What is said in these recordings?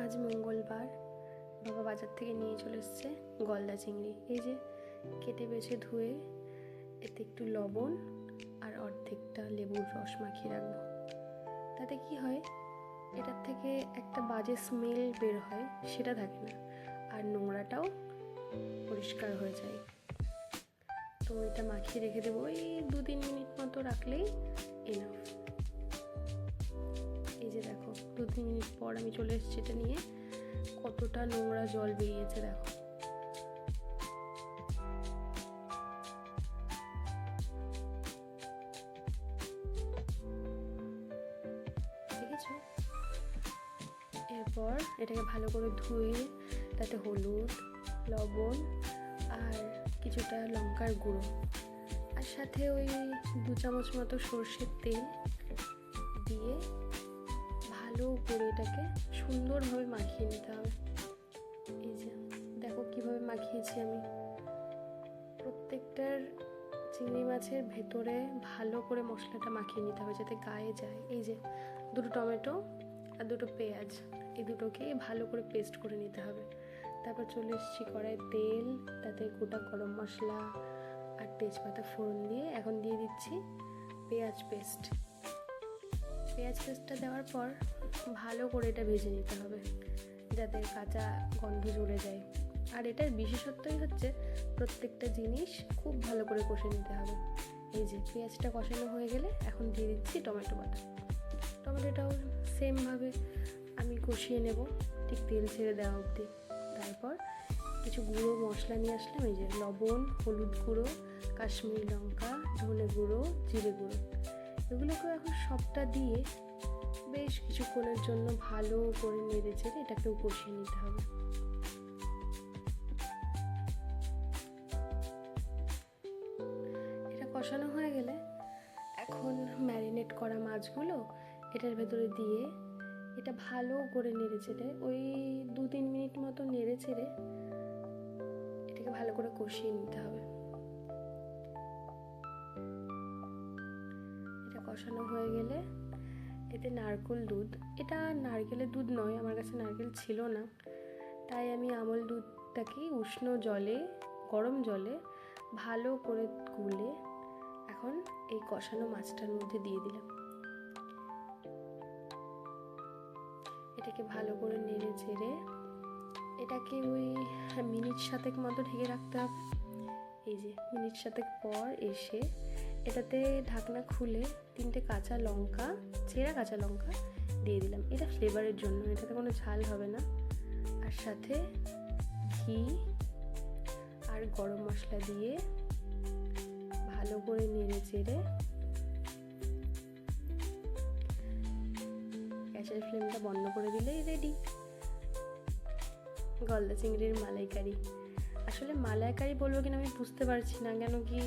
আজ মঙ্গলবার। বাবা বাজার থেকে নিয়ে চলে এসছে গলদা চিংড়ি। এই যে কেটে বেছে ধুয়ে এতে একটু লবণ আর অর্ধেকটা লেবুর রস মাখিয়ে রাখবো। তাতে কি হয়, এটার থেকে একটা বাজে স্মেল বের হয়, সেটা থাকে না, আর নোংরাটাও পরিষ্কার হয়ে যায়। তো এটা মাখিয়ে রেখে দেবো, ওই 2-3 মিনিট মতো রাখলেই এনাফ। এই যে দেখো 2-3 মিনিট পর আমি চলে এসেছি এটা নিয়ে। কতটা নোংরা জল বেরিয়েছে দেখো। দেখেছো? এরপর এটাকে ভালো করে ধুয়ে তাতে হলুদ, লবণ আর কিছুটা লঙ্কার গুঁড়ো আর সাথে ওই 2 চামচ মতো সর্ষের তেল দিয়ে ভালো করে এটাকে সুন্দরভাবে মাখিয়ে নিতে হবে। এই যে দেখো কিভাবে মাখিয়েছি আমি। প্রত্যেকটার চিংড়ি মাছের ভেতরে ভালো করে মশলাটা মাখিয়ে নিতে হবে যাতে গায়ে যায়। এই যে 2 টমেটো আর 2 পেঁয়াজ, এই দুটোকে ভালো করে পেস্ট করে নিতে হবে। তারপর চলে এসেছি কড়াইয়ে তেল, তাতে গোটা গরম মশলা আর তেজপাতা ফোড়ন দিয়ে এখন দিয়ে দিচ্ছি পেঁয়াজ পেস্টটা দেওয়ার পর ভালো করে এটা ভেজে নিতে হবে যাতে কাঁচা গন্ধ চলে যায়। আর এটার বিশেষত্বই হচ্ছে প্রত্যেকটা জিনিস খুব ভালো করে কষে নিতে হবে। এই যে পেঁয়াজটা কষানো হয়ে গেলে এখন দিয়ে দিচ্ছি টমেটো বাটা। টমেটোটাও সেমভাবে আমি কষিয়ে নেব ঠিক তেল ছেড়ে দেওয়া অবধি। তারপর কিছু গুঁড়ো মশলা নিয়ে আসলাম। এই যে লবণ, হলুদ গুঁড়ো, কাশ্মীরি লঙ্কা, ধনে গুঁড়ো, জিরে গুঁড়ো, এগুলোকে এখন সবটা দিয়ে বেশ কিছুক্ষণের জন্য ভালো করে নেড়ে চেড়ে এটাকেও কষিয়ে নিতে হবে। এটা কষানো হয়ে গেলে এখন ম্যারিনেট করা মাছগুলো এটার ভেতরে দিয়ে এটা ভালো করে নেড়ে চেড়ে ওই 2-3 মিনিট মতো নেড়ে চেড়ে এটাকে ভালো করে কষিয়ে নিতে হবে। এটা কষানো হয়ে গেলে এতে নারকেল দুধ, এটা নারকেলের দুধ নয়, আমার কাছে নারকেল ছিল না, তাই আমি আমল দুধটাকে উষ্ণ জলে, গরম জলে ভালো করে গুলে এখন এই কষানো মাছটার মধ্যে দিয়ে দিলাম। এটাকে ভালো করে নেড়ে চেড়ে এটাকে ওই মিনিট 7 মতো ঢেকে রাখতে হবে। এই যে মিনিট 7 পর এসে এটাতে ঢাকনা খুলে 3টে কাঁচা লঙ্কা, চেরা কাঁচা লঙ্কা দিয়ে দিলাম। এটা ফ্লেভারের জন্য, এটাতে কোনো ঝাল হবে না। আর সাথে ঘি আর গরম মশলা দিয়ে ভালো করে নেড়ে চেড়ে গ্যাসের ফ্লেমটা বন্ধ করে দিলেই রেডি গলদা চিংড়ির মালাইকারি। আসলে মালাইকারি বলবো কিনা আমি বুঝতে পারছি না, কেন কি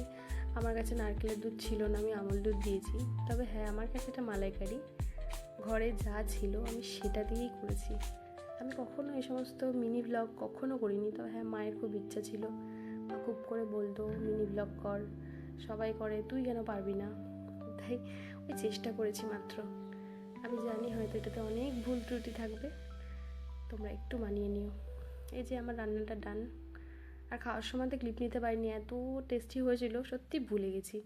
আমার কাছে নারকেলের দুধ ছিল না, আমি আমল দুধ দিয়েছি। তবে হ্যাঁ, আমার কাছে এটা মালাইকারি। ঘরে যা ছিল আমি সেটা দিয়েই করেছি। আমি কখনো এই সমস্ত মিনি ব্লগ কখনো করিনি। তবে হ্যাঁ, মায়ের খুব ইচ্ছা ছিল, মা খুব করে বলতো মিনি ব্লগ কর, সবাই করে, তুই কেন পারবি না? তাই ওই চেষ্টা করেছি মাত্র। আমি জানি হয়তো এটাতে অনেক ভুল ত্রুটি থাকবে, তোমরা একটু মানিয়ে নিও। এই যে আমার রান্নাটা ডান। আর খাওয়ার সময় তো ক্লিপ নিতে পারিনি, এত টেস্টি হয়েছিল সত্যি ভুলে গেছি।